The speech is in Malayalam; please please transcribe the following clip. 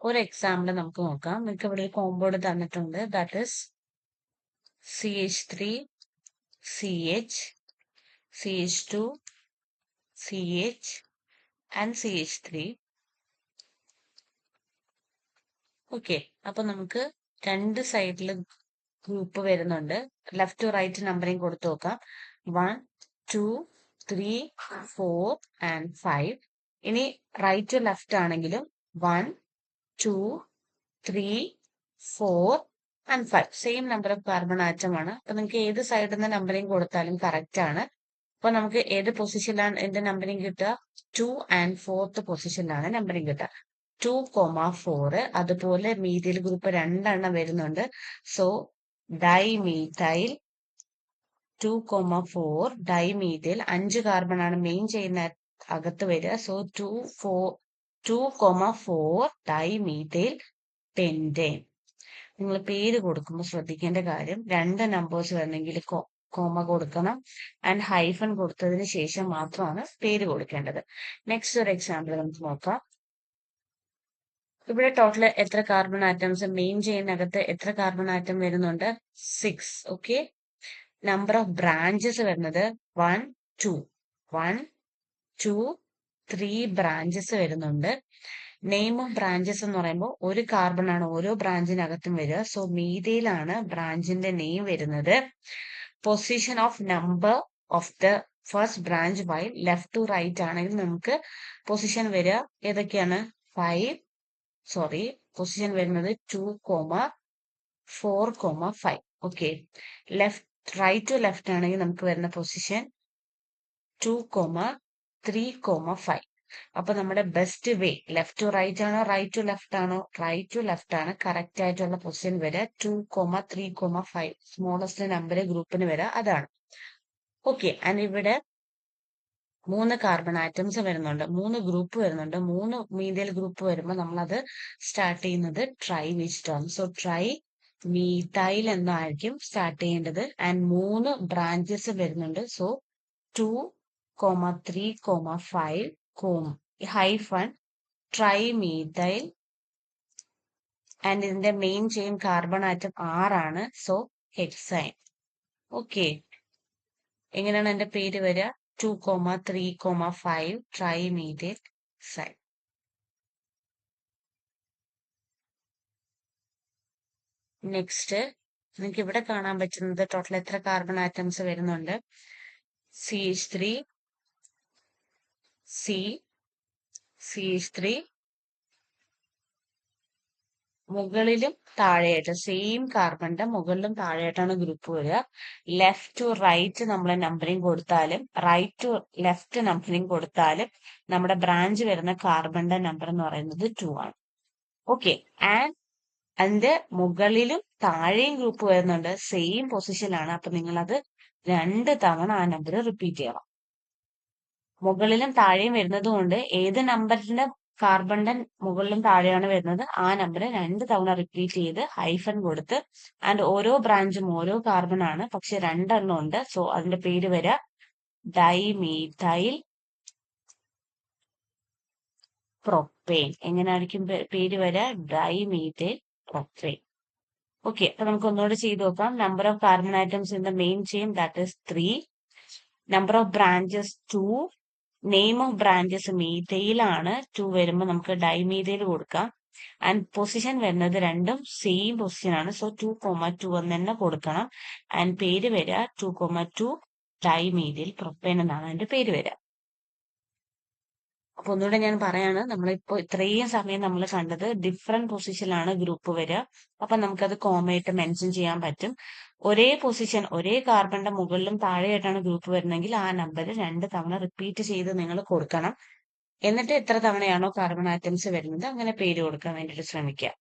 ഒരു എക്സാമ്പിൾ നമുക്ക് നോക്കാം. നിങ്ങൾക്ക് ഇവിടെ ഒരു കോമ്പൗണ്ട് തന്നിട്ടുണ്ട്. That is CH3, CH, CH2, CH and CH3. Okay, അപ്പൊ നമുക്ക് രണ്ട് സൈഡിൽ ഗ്രൂപ്പ് വരുന്നുണ്ട്. ലെഫ്റ്റ് ടു റൈറ്റ് നമ്പറിങ് കൊടുത്തു നോക്കാം. 1, 2, 3, 4 and 5. ഇനി റൈറ്റ് ടു ലെഫ്റ്റ് ആണെങ്കിലും 1, 2, 3, 4 and 5. Same number of carbon atom ആണ്. അപ്പൊ നിങ്ങൾക്ക് ഏത് സൈഡിൽ നിന്ന് നമ്പറിങ് കൊടുത്താലും കറക്റ്റ് ആണ്. അപ്പൊ നമുക്ക് ഏത് പൊസിഷനിലാണ് എന്റെ നമ്പറിങ് കിട്ടുക? 2 and 4th പൊസിഷനിലാണ് നമ്പറിങ് കിട്ടുക. 2,4. അതുപോലെ മീഥൈൽ ഗ്രൂപ്പ് രണ്ടെണ്ണം വരുന്നുണ്ട്. സോ ഡൈമീഥൈൽ 2,4 ഡൈമീഥൈൽ 5 കാർബൺ ആണ് മെയിൻ ചെയിൻ അകത്ത് വരിക. So 2,4 dimethyl pentane. നിങ്ങൾ പേര് കൊടുക്കുമ്പോൾ ശ്രദ്ധിക്കേണ്ട കാര്യം, രണ്ട് നമ്പേഴ്സ് വരണമെങ്കിൽ കോമ കൊടുക്കണം ആൻഡ് ഹൈഫൺ കൊടുത്തതിന് ശേഷം മാത്രമാണ് പേര് കൊടുക്കേണ്ടത്. നെക്സ്റ്റ് ഒരു എക്സാമ്പിൾ നമുക്ക് നോക്കാം. ഇവിടെ ടോട്ടൽ എത്ര കാർബൺ ആറ്റംസ് മെയിൻ ചെയിനകത്ത് എത്ര കാർബൺ ആറ്റം വരുന്നുണ്ട്? 6. ഓക്കെ, നമ്പർ ഓഫ് ബ്രാഞ്ചസ് വരുന്നത് 1, 2, 1, 2, 3 ബ്രാഞ്ചസ് വരുന്നുണ്ട്. നെയിം ഓഫ് ബ്രാഞ്ചസ് എന്ന് പറയുമ്പോൾ ഒരു കാർബൺ ആണ് ഓരോ ബ്രാഞ്ചിനകത്തും വരിക. സോ മീഥൈലാണ് ബ്രാഞ്ചിന്റെ നെയിം വരുന്നത്. Position of number of the first branch while left to right ആണെങ്കിൽ നമുക്ക് പൊസിഷൻ വരിക ഏതൊക്കെയാണ്? പൊസിഷൻ വരുന്നത് 2,4,5. ഓക്കെ, റൈറ്റ് ടു ലെഫ്റ്റ് ആണെങ്കിൽ നമുക്ക് വരുന്ന പൊസിഷൻ 2,3,5. അപ്പൊ നമ്മുടെ best way left to right ആണോ റൈറ്റ് ടു ലെഫ്റ്റ് ആണോ? റൈറ്റ് ടു ലെഫ്റ്റ് ആണ് കറക്റ്റ് ആയിട്ടുള്ള പൊസിഷൻ വരിക. 2,3,5 സ്മോളസ്റ്റ് നമ്പർ ഗ്രൂപ്പിന് വരിക, അതാണ്. ഓക്കെ, ആൻഡ് ഇവിടെ 3 കാർബൺ ആറ്റംസ് വരുന്നുണ്ട്, 3 ഗ്രൂപ്പ് വരുന്നുണ്ട്. 3 മീഥൈൽ ഗ്രൂപ്പ് വരുമ്പോൾ നമ്മളത് സ്റ്റാർട്ട് ചെയ്യുന്നത് ട്രൈ വെച്ചിട്ടാണ്. സോ ട്രൈ മീഥൈൽ എന്നായിരിക്കും സ്റ്റാർട്ട് ചെയ്യേണ്ടത്. ആൻഡ് 3 ബ്രാഞ്ചസ് വരുന്നുണ്ട്. So 2,3,5 hyphen try methyl. And ഇതിന്റെ മെയിൻ ചെയിൻ കാർബൺ ആറ്റം 6 ആണ്. So hexyne. ഓക്കെ, എങ്ങനെയാണ് എന്റെ പേര് വരിക? 2,3,5 ട്രൈ മീഥൈൽ സൈൻ. നെക്സ്റ്റ് നിങ്ങൾക്ക് ഇവിടെ കാണാൻ പറ്റുന്നത് ടോട്ടൽ എത്ര കാർബൺ ആറ്റംസ് വരുന്നുണ്ട്? CH3, CH3 മുകളിലും താഴെയായിട്ട് സെയിം കാർബണിന്റെ മുകളിലും താഴെയായിട്ടാണ് ഗ്രൂപ്പ് വരിക. ലെഫ്റ്റ് ടു റൈറ്റ് നമ്മൾ നമ്പറിങ് കൊടുത്താലും റൈറ്റ് ടു ലെഫ്റ്റ് നമ്പറിങ് കൊടുത്താലും നമ്മുടെ ബ്രാഞ്ച് വരുന്ന കാർബണിന്റെ നമ്പർ എന്ന് പറയുന്നത് 2 ആണ്. ഓക്കെ, ആൻഡ് അതിന്റെ മുകളിലും താഴെയും ഗ്രൂപ്പ് വരുന്നുണ്ട്, സെയിം പൊസിഷനിലാണ്. അപ്പൊ നിങ്ങൾ അത് 2 തവണ ആ നമ്പർ റിപ്പീറ്റ് ചെയ്യണം. മുകളിലും താഴെയും വരുന്നത് കൊണ്ട് ഏത് നമ്പറിന്റെ കാർബണിന്റെ മുകളിലും താഴെയാണ് വരുന്നത് ആ നമ്പർ 2 തവണ റിപ്പീറ്റ് ചെയ്ത് ഹൈഫൻ കൊടുത്ത്, ആൻഡ് ഓരോ ബ്രാഞ്ചും ഓരോ കാർബൺ ആണ്, പക്ഷെ 2 എണ്ണം ഉണ്ട്. സോ അതിന്റെ പേര് വരിക ഡൈമീഥൈൽ പ്രൊപ്പെയിൻ. എങ്ങനെയായിരിക്കും പേര് വരിക? Dimethyl propane. ഓക്കെ, അപ്പൊ നമുക്ക് ഒന്നുകൂടെ ചെയ്ത് നോക്കാം. Number of carbon atoms in the main chain that is 3. Number of branches 2. Name of branches methyl ആണ്. 2 വരുമ്പോൾ നമുക്ക് ഡൈമീഥൈൽ കൊടുക്കാം. ആൻഡ് പൊസിഷൻ വരുന്നത് രണ്ടും സെയിം പൊസിഷൻ ആണ്. സോ 2,2 എന്ന് തന്നെ കൊടുക്കണം. ആൻഡ് പേര് വരിക 2,2 ഡൈമീഥൈൽ പ്രൊപ്പെയിൻ എന്നാണ് അതിന്റെ പേര് വരിക. അപ്പൊ ഒന്നുകൂടെ ഞാൻ പറയാണ്, നമ്മളിപ്പോ ഇത്രയും സമയം നമ്മൾ കണ്ടത് ഡിഫറെന്റ് പൊസിഷനിലാണ് ഗ്രൂപ്പ് വരിക. അപ്പൊ നമുക്കത് കോമയായിട്ട് മെൻഷൻ ചെയ്യാൻ പറ്റും. ഒരേ പൊസിഷൻ ഒരേ കാർബണിന്റെ മുകളിലും താഴെയായിട്ടാണ് ഗ്രൂപ്പ് വരുന്നതെങ്കിൽ ആ നമ്പർ 2 തവണ റിപ്പീറ്റ് ചെയ്ത് നിങ്ങൾ കൊടുക്കണം. എന്നിട്ട് എത്ര തവണയാണോ കാർബൺ ആറ്റംസ് വരുന്നത് അങ്ങനെ പേര് കൊടുക്കാൻ വേണ്ടിയിട്ട് ശ്രമിക്കുക.